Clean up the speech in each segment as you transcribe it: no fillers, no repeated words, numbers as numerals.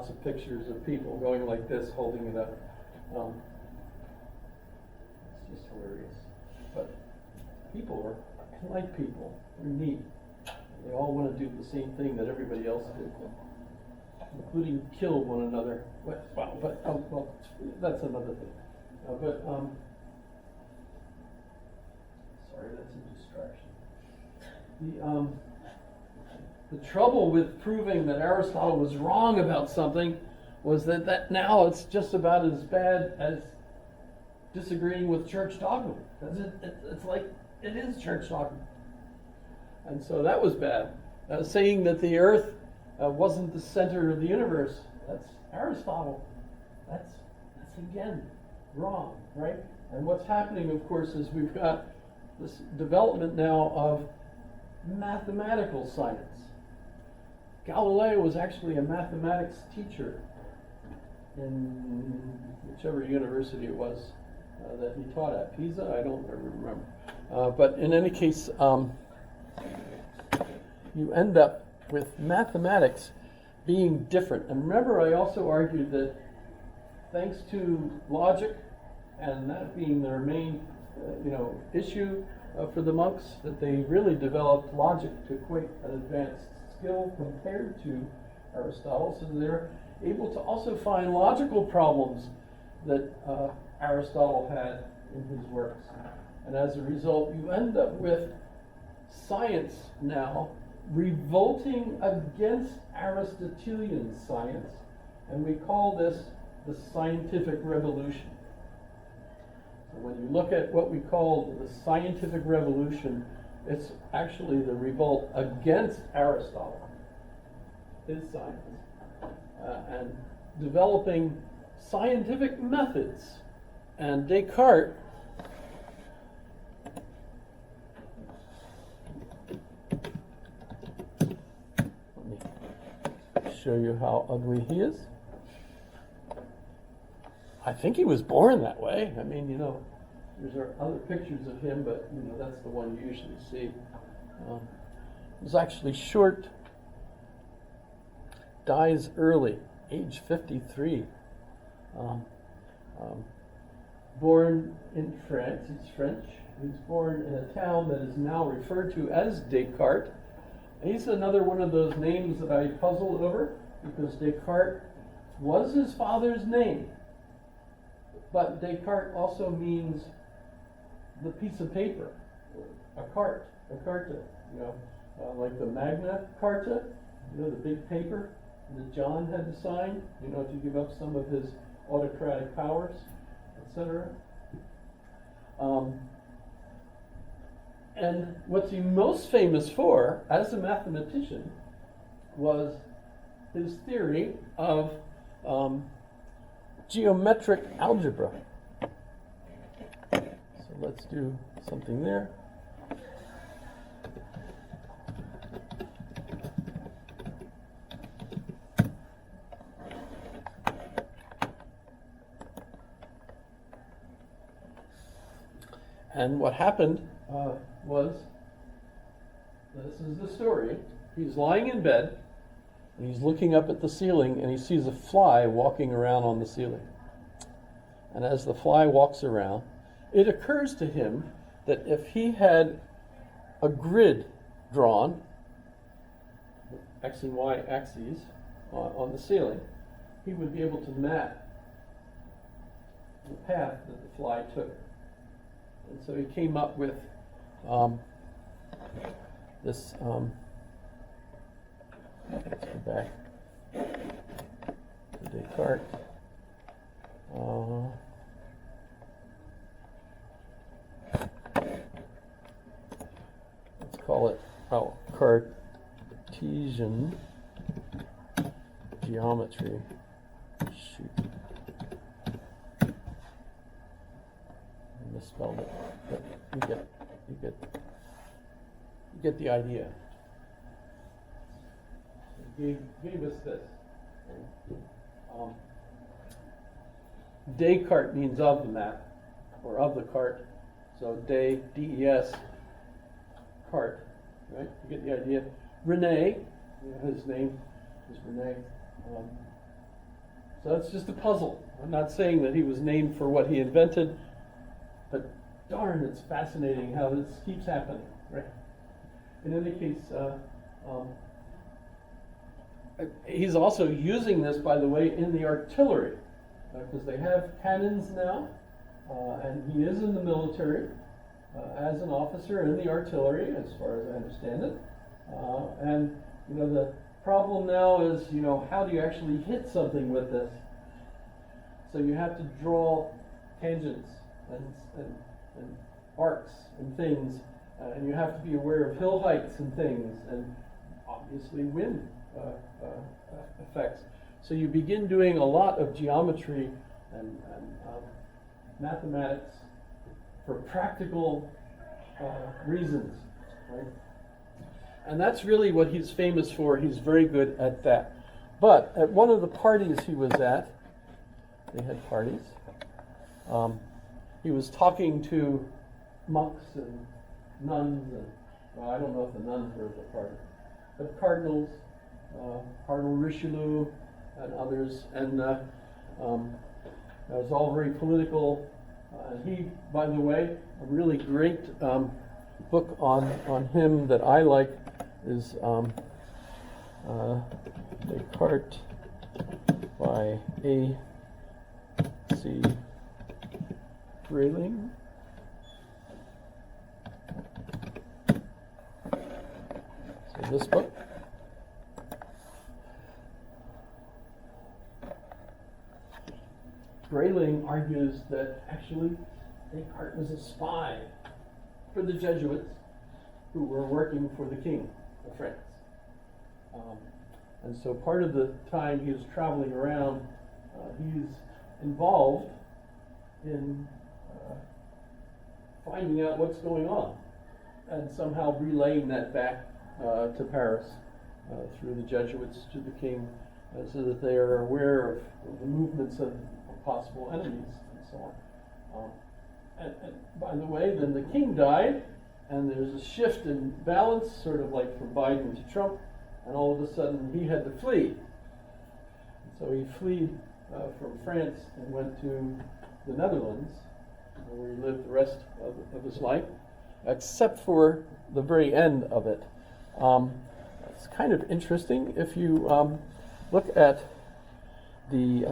lots of pictures of people going like this, holding it up. It's just hilarious. But people are like people. They're neat. They all want to do the same thing that everybody else did, including kill one another. Well, that's another thing. Sorry, that's a distraction. The trouble with proving that Aristotle was wrong about something was that now it's just about as bad as disagreeing with church dogma. It's like it is church dogma. And so that was bad. Saying that the earth wasn't the center of the universe, that's Aristotle. That's again wrong, right? And what's happening, of course, is we've got this development now of mathematical science. Galileo was actually a mathematics teacher in whichever university it was that he taught at. Pisa? I don't remember. But in any case, you end up with mathematics being different. And remember, I also argued that thanks to logic, and that being their main issue for the monks, that they really developed logic to quite an advanced skill compared to Aristotle, so they're able to also find logical problems that Aristotle had in his works. And as a result, you end up with science now revolting against Aristotelian science, and we call this the scientific revolution. So when you look at what we call the scientific revolution, it's actually the revolt against Aristotle, his science, and developing scientific methods. And Descartes show you how ugly he is. I think he was born that way. I mean, there's other pictures of him, but that's the one you usually see. He was actually short, dies early, age 53. Born in France, he's French. He's born in a town that is now referred to as Descartes. He's another one of those names that I puzzled over, because Descartes was his father's name. But Descartes also means the piece of paper, a carta, like the Magna Carta, the big paper that John had to sign, to give up some of his autocratic powers, etc. And what's he most famous for as a mathematician was his theory of geometric algebra. So let's do something there. And what happened was, this is the story. He's lying in bed, and he's looking up at the ceiling, and he sees a fly walking around on the ceiling. And as the fly walks around, it occurs to him that if he had a grid drawn, X and Y axes, on the ceiling, he would be able to map the path that the fly took. And so he came up with this, let's go back to Descartes. Let's call it Cartesian geometry. Shoot. Misspelled it, but you get the idea. He gave us this. Descartes means of the map, or of the cart. So D-E-S, cart, right? You get the idea. Rene, his name is Rene. So that's just a puzzle. I'm not saying that he was named for what he invented, but darn, it's fascinating how this keeps happening, right? In any case, he's also using this, by the way, in the artillery, because they have cannons now, and he is in the military as an officer in the artillery, as far as I understand it. And the problem now is, how do you actually hit something with this? So you have to draw tangents and arcs and things, and you have to be aware of hill heights and things, and obviously wind effects. So you begin doing a lot of geometry and mathematics for practical reasons, right? And that's really what he's famous for. He's very good at that. But at one of the parties he was at, they had parties, he was talking to monks and nuns, and well, I don't know if the nuns were at the party, but cardinals, Cardinal Richelieu and others, and it was all very political. He, by the way, a really great book on him that I like is Descartes by A.C. Grayling. So this book. Grayling argues that actually Descartes was a spy for the Jesuits who were working for the King of France. And so part of the time he was traveling around, he's involved in finding out what's going on and somehow relaying that back to Paris through the Jesuits to the King, so that they are aware of the movements of possible enemies and so on. And by the way, then the king died, and there's a shift in balance, sort of like from Biden to Trump, and all of a sudden he had to flee. And so he fled from France and went to the Netherlands, where he lived the rest of his life, except for the very end of it. It's kind of interesting if you look at the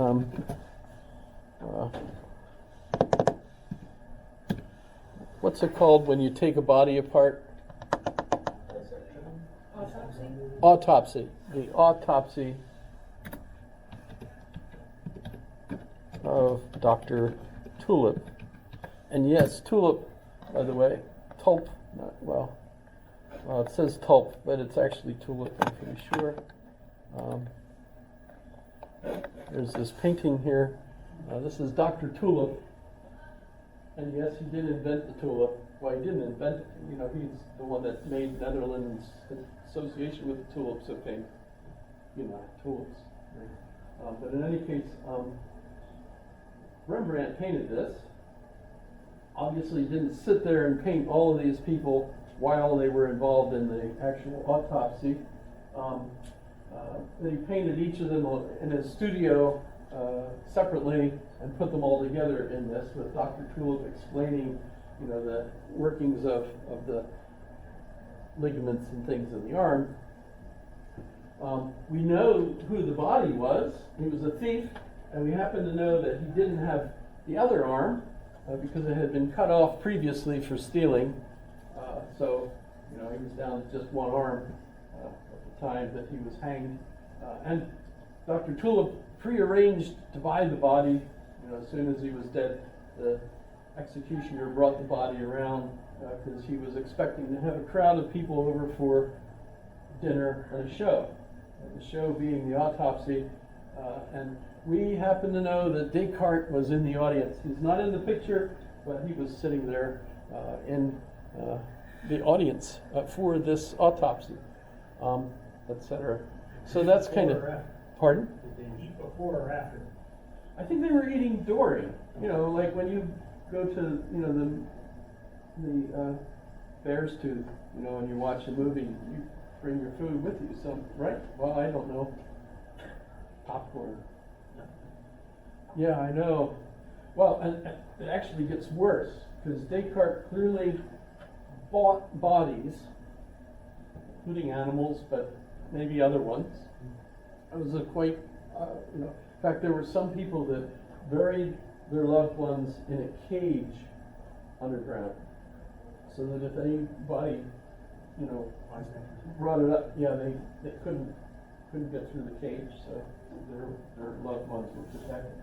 what's it called when you take a body apart? Autopsy. The autopsy of Dr. Tulip. And yes, Tulip, by the way, Tulp, it says Tulp, but it's actually Tulip, I'm pretty sure. There's this painting here. This is Dr. Tulip. And yes, he did invent the tulip. Well, he didn't invent it. He's the one that made Netherlands' association with the tulips so famous. Tulips. Right? But in any case, Rembrandt painted this. Obviously, he didn't sit there and paint all of these people while they were involved in the actual autopsy. He painted each of them in his studio separately and put them all together in this, with Dr. Tulip explaining, the workings of the ligaments and things in the arm. We know who the body was. He was a thief, and we happen to know that he didn't have the other arm because it had been cut off previously for stealing. So, he was down to just one arm at the time that he was hanged. And Dr. Tulip prearranged to buy the body. As soon as he was dead, the executioner brought the body around because he was expecting to have a crowd of people over for dinner and a show. The show being the autopsy. And we happen to know that Descartes was in the audience. He's not in the picture, but he was sitting there in the audience for this autopsy, etc. So that's kind of. Pardon? Did they eat before or after? I think they were eating during. Like when you go to the Bearstooth, and you watch a movie, you bring your food with you. So right? Well, I don't know. Popcorn. Yeah, I know. Well, and it actually gets worse, because Descartes clearly bought bodies, including animals, but maybe other ones. It was a quite, in fact, there were some people that buried their loved ones in a cage underground, so that if anybody, brought it up, they couldn't get through the cage, so their loved ones were protected.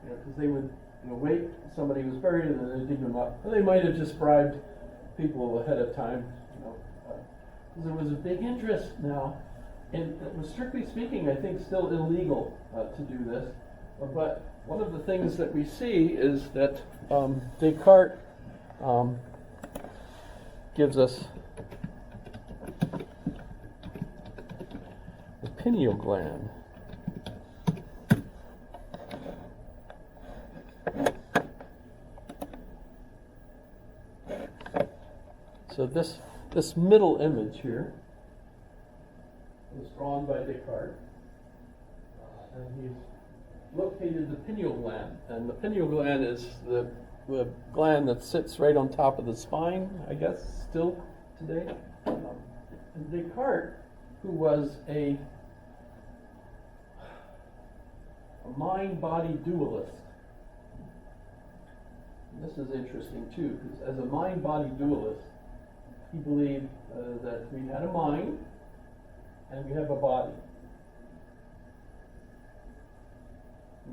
Because they would, wait, somebody was buried, and then they'd dig them up. Or they might have just bribed people ahead of time, because there was a big interest now, and it was, strictly speaking, I think still illegal to do this. But one of the things that we see is that Descartes gives us the pineal gland. So this middle image here was drawn by Descartes, and he's located the pineal gland, and the pineal gland is the gland that sits right on top of the spine, I guess, still today. And Descartes, who was a mind-body dualist. And this is interesting too, because as a mind-body dualist, he believed that we had a mind and we have a body.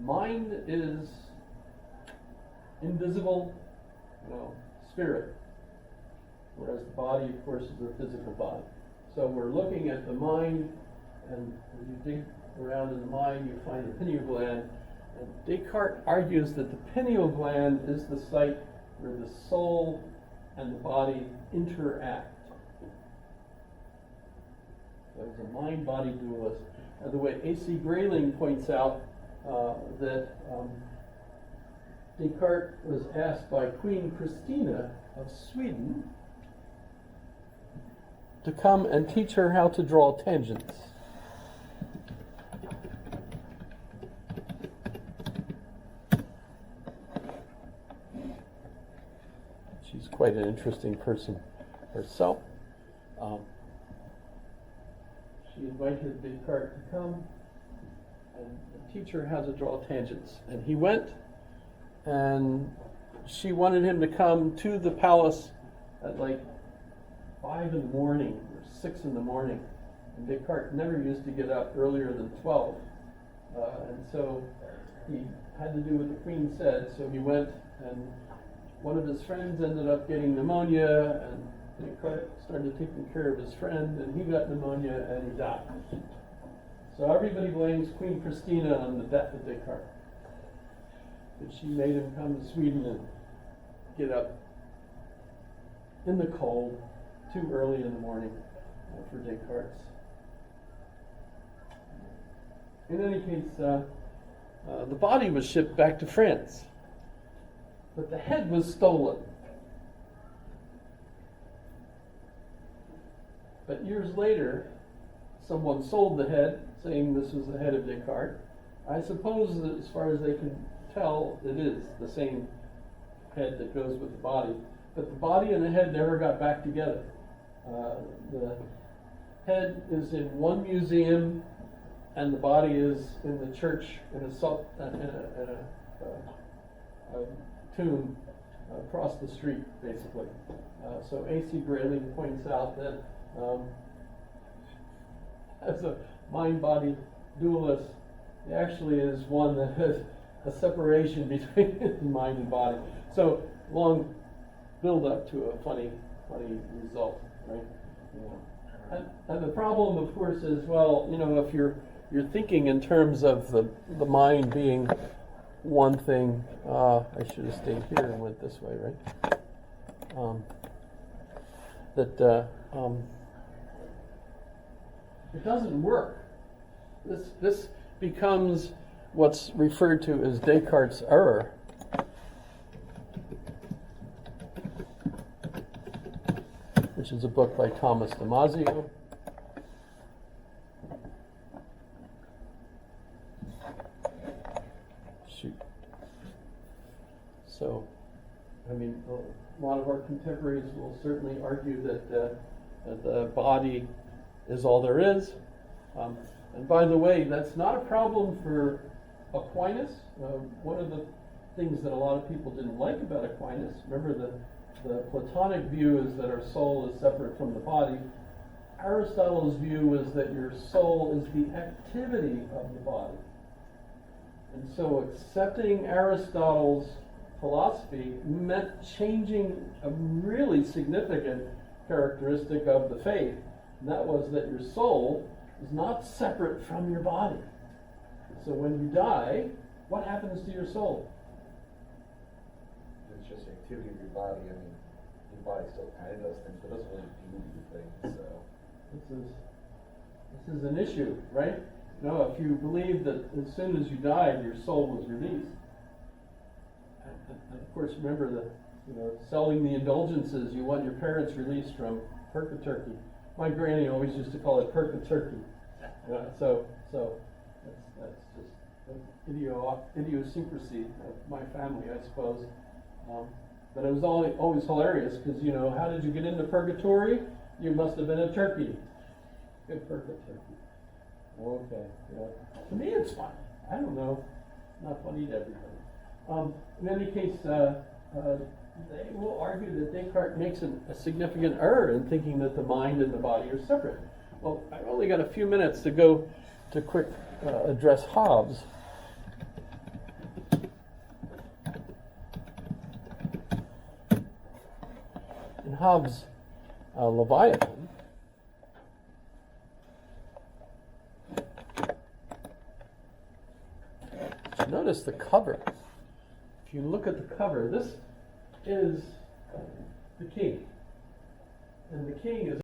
Mind is invisible, spirit, whereas the body, of course, is a physical body. So we're looking at the mind, and as you dig around in the mind, you find the pineal gland. And Descartes argues that the pineal gland is the site where the soul and the body interact. So it's a mind-body dualist. The way A.C. Grayling points out that Descartes was asked by Queen Christina of Sweden to come and teach her how to draw tangents. She's quite an interesting person herself. She invited Descartes to come and teach her how to draw tangents. And he went, and she wanted him to come to the palace at like 5 in the morning or 6 in the morning. And Descartes never used to get up earlier than 12. And so he had to do what the queen said, so he went, and one of his friends ended up getting pneumonia, and Descartes started taking care of his friend, and he got pneumonia and he died. So everybody blames Queen Christina on the death of Descartes. But she made him come to Sweden and get up in the cold too early in the morning for Descartes. In any case, the body was shipped back to France, but the head was stolen. But years later, someone sold the head, saying this was the head of Descartes. I suppose that as far as they can tell, it is the same head that goes with the body. But the body and the head never got back together. The head is in one museum, and the body is in the church in a tomb across the street, basically. So A.C. Grayling points out that as a mind-body dualist, he actually is one that has a separation between mind and body. So long build up to a funny result, right? And the problem, of course, is, well, if you're thinking in terms of the mind being one thing, I should have stayed here and went this way, right? It doesn't work. This becomes what's referred to as Descartes' error. Which is a book by Thomas Damasio. So, I mean, a lot of our contemporaries will certainly argue that the body is all there is. And by the way, that's not a problem for Aquinas. One of the things that a lot of people didn't like about Aquinas, remember the Platonic view is that our soul is separate from the body. Aristotle's view was that your soul is the activity of the body. And so accepting Aristotle's philosophy meant changing a really significant characteristic of the faith, and that was that your soul is not separate from your body. So when you die, what happens to your soul? It's just the activity of your body. I mean, your body still kind of does things, but it doesn't really do things, so. This is an issue, right? No, if you believe that as soon as you died, your soul was released. And of course, remember selling the indulgences. You want your parents released from purgaturkey. My granny always used to call it purgaturkey. So that's just an idiosyncrasy of my family, I suppose. But it was always hilarious because how did you get into purgatory? You must have been a turkey. Good purgaturkey. Okay. Yeah. To me, it's funny. I don't know. It's not funny to everybody. In any case, they will argue that Descartes makes a significant error in thinking that the mind and the body are separate. Well, I've only got a few minutes to go to quick address Hobbes. In Hobbes' Leviathan, notice the cover. If you look at the cover, this is the king. And the king is